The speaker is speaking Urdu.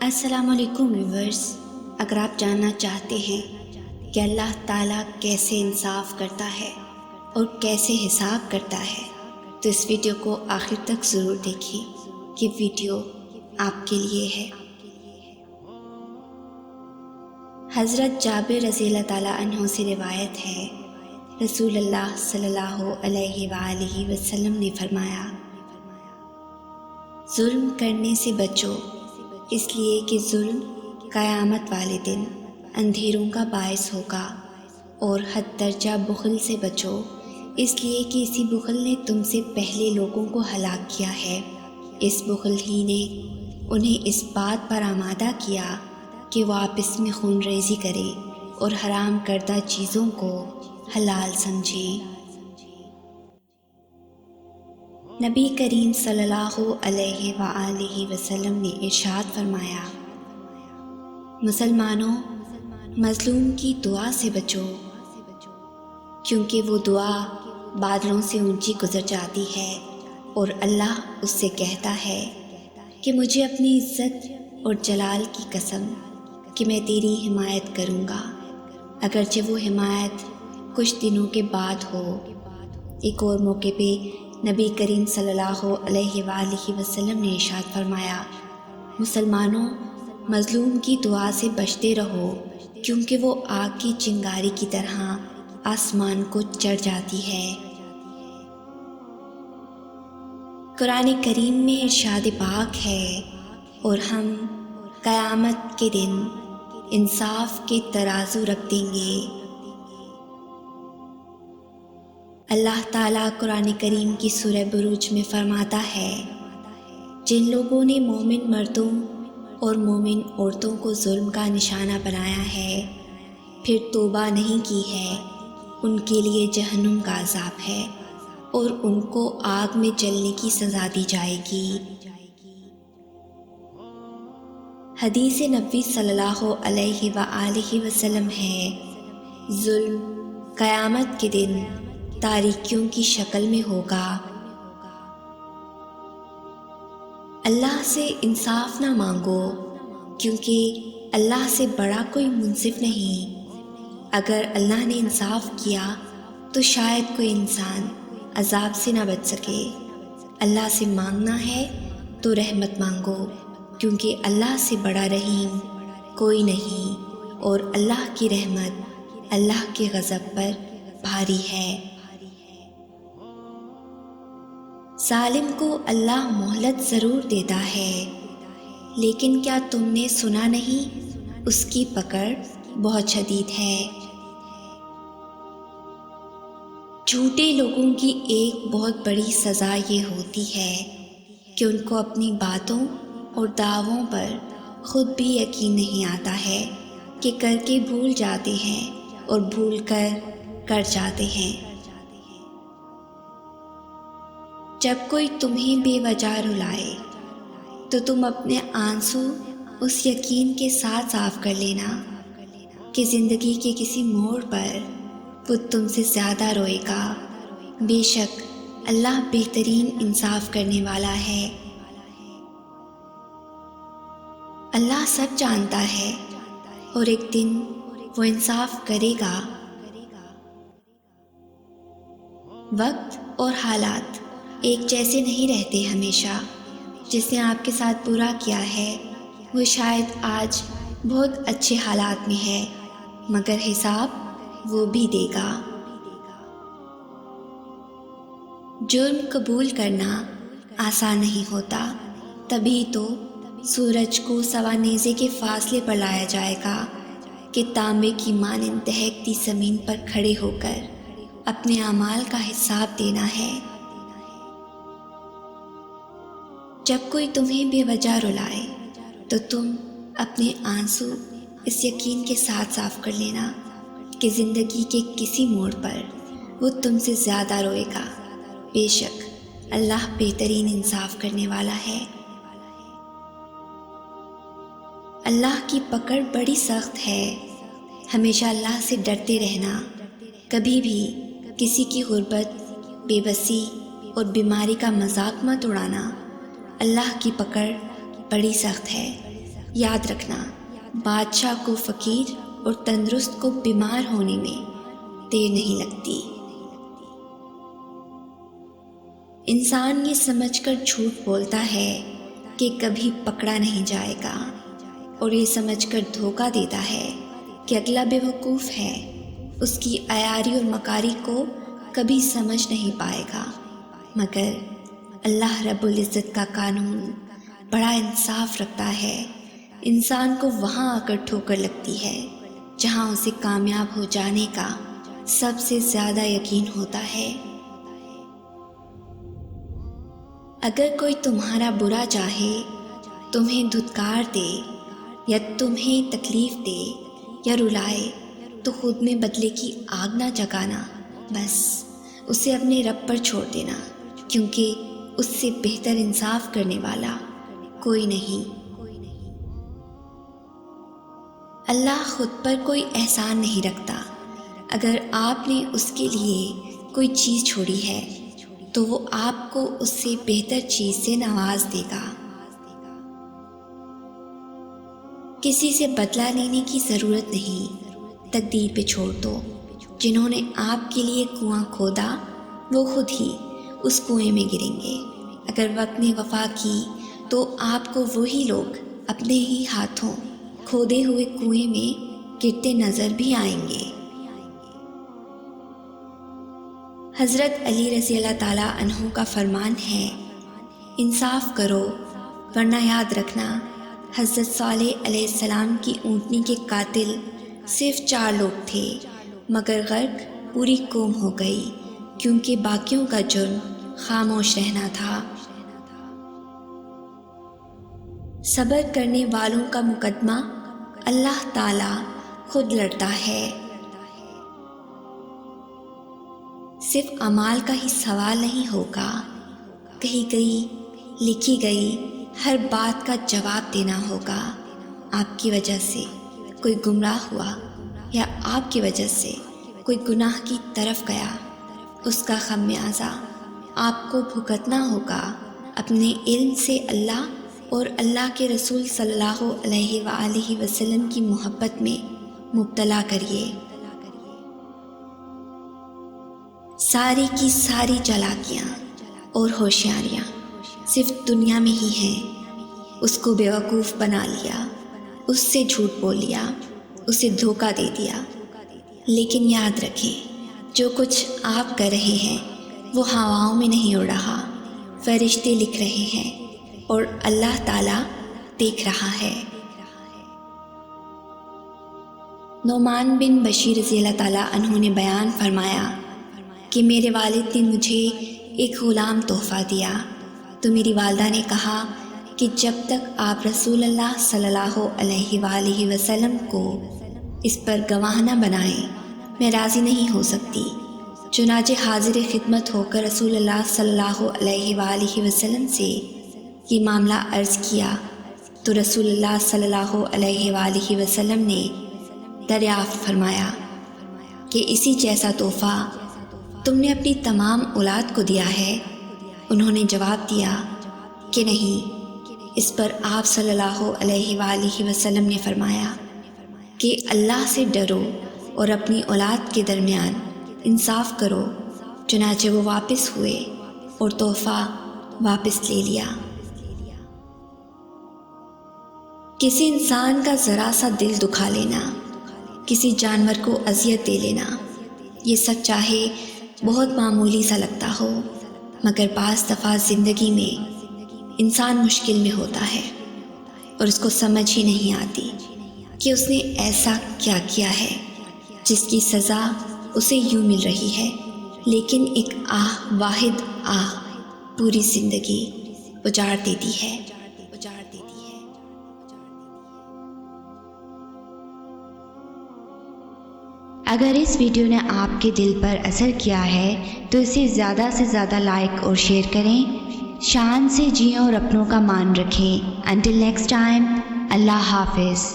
السلام علیکم ویورز، اگر آپ جاننا چاہتے ہیں کہ اللہ تعالیٰ کیسے انصاف کرتا ہے اور کیسے حساب کرتا ہے تو اس ویڈیو کو آخر تک ضرور دیکھیں۔ یہ ویڈیو آپ کے لیے ہے۔ حضرت جابر رضی اللہ تعالیٰ عنہ سے روایت ہے، رسول اللہ صلی اللہ علیہ وآلہ وسلم نے فرمایا، ظلم کرنے سے بچو، اس لیے کہ ظلم قیامت والے دن اندھیروں کا باعث ہوگا، اور حد درجہ بخل سے بچو، اس لیے کہ اسی بخل نے تم سے پہلے لوگوں کو ہلاک کیا ہے۔ اس بخل ہی نے انہیں اس بات پر آمادہ کیا کہ وہ آپس میں خون ریزی کرے اور حرام کردہ چیزوں کو حلال سمجھیں۔ نبی کریم صلی اللہ علیہ وآلہ وسلم نے ارشاد فرمایا، مسلمانوں، مظلوم کی دعا سے بچو، کیونکہ وہ دعا بادلوں سے اونچی گزر جاتی ہے اور اللہ اس سے کہتا ہے کہ مجھے اپنی عزت اور جلال کی قسم کہ میں تیری حمایت کروں گا، اگرچہ وہ حمایت کچھ دنوں کے بعد ہو۔ ایک اور موقع پہ نبی کریم صلی اللہ علیہ وآلہ وسلم نے ارشاد فرمایا، مسلمانوں، مظلوم کی دعا سے بچتے رہو، کیونکہ وہ آگ کی چنگاری کی طرح آسمان کو چڑھ جاتی ہے۔ قرآن کریم میں ارشاد پاک ہے، اور ہم قیامت کے دن انصاف کے ترازو رکھ دیں گے۔ اللہ تعالیٰ قرآن کریم کی سورہ بروج میں فرماتا ہے، جن لوگوں نے مومن مردوں اور مومن عورتوں کو ظلم کا نشانہ بنایا ہے، پھر توبہ نہیں کی ہے، ان کے لیے جہنم کا عذاب ہے اور ان کو آگ میں جلنے کی سزا دی جائے گی۔ حدیث نبوی صلی اللہ علیہ وآلہ وسلم ہے، ظلم قیامت کے دن تاریکیوں کی شکل میں ہوگا۔ اللہ سے انصاف نہ مانگو، کیونکہ اللہ سے بڑا کوئی منصف نہیں۔ اگر اللہ نے انصاف کیا تو شاید کوئی انسان عذاب سے نہ بچ سکے۔ اللہ سے مانگنا ہے تو رحمت مانگو، کیونکہ اللہ سے بڑا رحیم کوئی نہیں، اور اللہ کی رحمت اللہ کے غضب پر بھاری ہے۔ ظالم کو اللہ مہلت ضرور دیتا ہے، لیکن کیا تم نے سنا نہیں، اس کی پکڑ بہت شدید ہے۔ جھوٹے لوگوں کی ایک بہت بڑی سزا یہ ہوتی ہے کہ ان کو اپنی باتوں اور دعووں پر خود بھی یقین نہیں آتا ہے کہ کر کے بھول جاتے ہیں اور بھول کر جاتے ہیں۔ جب کوئی تمہیں بے وجہ رلائے تو تم اپنے آنسو اس یقین کے ساتھ صاف کر لینا کہ زندگی کے کسی موڑ پر وہ تم سے زیادہ روئے گا۔ بے شک اللہ بہترین انصاف کرنے والا ہے۔ اللہ سب جانتا ہے اور ایک دن وہ انصاف کرے گا۔ وقت اور حالات ایک جیسے نہیں رہتے ہمیشہ۔ جس نے آپ کے ساتھ برا کیا ہے وہ شاید آج بہت اچھے حالات میں ہے، مگر حساب وہ بھی دے گا۔ جرم قبول کرنا آسان نہیں ہوتا، تبھی تو سورج کو سوا نیزے کے فاصلے پر لایا جائے گا کہ تانبے کی مانند دہکتی زمین پر کھڑے ہو کر اپنے اعمال کا حساب دینا ہے۔ جب کوئی تمہیں بے وجہ رلائے تو تم اپنے آنسو اس یقین کے ساتھ صاف کر لینا کہ زندگی کے کسی موڑ پر وہ تم سے زیادہ روئے گا۔ بے شک اللہ بہترین انصاف کرنے والا ہے۔ اللہ کی پکڑ بڑی سخت ہے، ہمیشہ اللہ سے ڈرتے رہنا، کبھی بھی کسی کی غربت، بے بسی اور بیماری کا مذاق مت اڑانا۔ اللہ کی پکڑ بڑی سخت ہے۔ یاد رکھنا، بادشاہ کو فقیر اور تندرست کو بیمار ہونے میں دیر نہیں لگتی۔ انسان یہ سمجھ کر جھوٹ بولتا ہے کہ کبھی پکڑا نہیں جائے گا، اور یہ سمجھ کر دھوکہ دیتا ہے کہ اگلا بے وقوف ہے، اس کی عیاری اور مکاری کو کبھی سمجھ نہیں پائے گا۔ مگر اللہ رب العزت کا قانون بڑا انصاف رکھتا ہے، انسان کو وہاں آ کر ٹھوکر لگتی ہے جہاں اسے کامیاب ہو جانے کا سب سے زیادہ یقین ہوتا ہے۔ اگر کوئی تمہارا برا چاہے، تمہیں دھتکار دے یا تمہیں تکلیف دے یا رلائے، تو خود میں بدلے کی آگ نہ جگانا، بس اسے اپنے رب پر چھوڑ دینا، کیونکہ اس سے بہتر انصاف کرنے والا کوئی نہیں۔ اللہ خود پر کوئی احسان نہیں رکھتا۔ اگر آپ نے اس کے لیے کوئی چیز چھوڑی ہے تو وہ آپ کو اس سے بہتر چیز سے نواز دے گا۔ کسی سے بدلہ لینے کی ضرورت نہیں، تقدیر پہ چھوڑ دو۔ جنہوں نے آپ کے لیے کنواں کھودا وہ خود ہی اس کنویں میں گریں گے۔ اگر وقت نے وفا کی تو آپ کو وہی لوگ اپنے ہی ہاتھوں کھودے ہوئے کنویں میں گرتے نظر بھی آئیں گے۔ حضرت علی رضی اللہ تعالیٰ عنہ کا فرمان ہے، انصاف کرو، ورنہ یاد رکھنا حضرت صالح علیہ السلام کی اونٹنی کے قاتل صرف 4 لوگ تھے، مگر غرق پوری قوم ہو گئی، کیونکہ باقیوں کا جرم خاموش رہنا تھا۔ صبر کرنے والوں کا مقدمہ اللہ تعالیٰ خود لڑتا ہے۔ صرف اعمال کا ہی سوال نہیں ہوگا، کہی گئی لکھی گئی ہر بات کا جواب دینا ہوگا۔ آپ کی وجہ سے کوئی گمراہ ہوا یا آپ کی وجہ سے کوئی گناہ کی طرف گیا، اس کا خمیازہ آپ کو بھگتنا ہوگا۔ اپنے علم سے اللہ اور اللہ کے رسول صلی اللہ علیہ وآلہ وسلم کی محبت میں مبتلا کریے۔ ساری کی ساری چالاکیاں اور ہوشیاریاں صرف دنیا میں ہی ہیں۔ اس کو بیوقوف بنا لیا، اس سے جھوٹ بول لیا، اسے دھوکہ دے دیا۔ لیکن یاد رکھیں، جو کچھ آپ کر رہے ہیں وہ ہواؤں میں نہیں اڑ رہا، فرشتے لکھ رہے ہیں اور اللہ تعالیٰ دیکھ رہا ہے۔ نعمان بن بشیر رضی اللہ تعالیٰ عنہ نے بیان فرمایا کہ میرے والد نے مجھے ایک غلام تحفہ دیا، تو میری والدہ نے کہا کہ جب تک آپ رسول اللہ صلی اللہ علیہ وآلہ وسلم کو اس پر گواہ نہ بنائیں میں راضی نہیں ہو سکتی۔ چنانچہ حاضر خدمت ہو کر رسول اللہ صلی اللہ علیہ وآلہ وسلم سے یہ معاملہ عرض کیا، تو رسول اللہ صلی اللہ علیہ وآلہ وسلم نے دریافت فرمایا کہ اسی جیسا تحفہ تم نے اپنی تمام اولاد کو دیا ہے؟ انہوں نے جواب دیا کہ نہیں۔ اس پر آپ صلی اللہ علیہ وآلہ وسلم نے فرمایا کہ اللہ سے ڈرو اور اپنی اولاد کے درمیان انصاف کرو۔ چنانچہ وہ واپس ہوئے اور تحفہ واپس لے لیا۔ کسی انسان کا ذرا سا دل دکھا لینا، کسی جانور کو اذیت دے لینا، یہ سب چاہے بہت معمولی سا لگتا ہو، مگر بعض دفعہ زندگی میں انسان مشکل میں ہوتا ہے اور اس کو سمجھ ہی نہیں آتی کہ اس نے ایسا کیا کیا ہے جس کی سزا اسے یوں مل رہی ہے، لیکن ایک واحد پوری زندگی اجاڑ دیتی ہے۔ اگر اس ویڈیو نے آپ کے دل پر اثر کیا ہے تو اسے زیادہ سے زیادہ لائک اور شیئر کریں۔ شان سے جئیں اور اپنوں کا مان رکھیں۔ انٹل نیکسٹ ٹائم، اللہ حافظ۔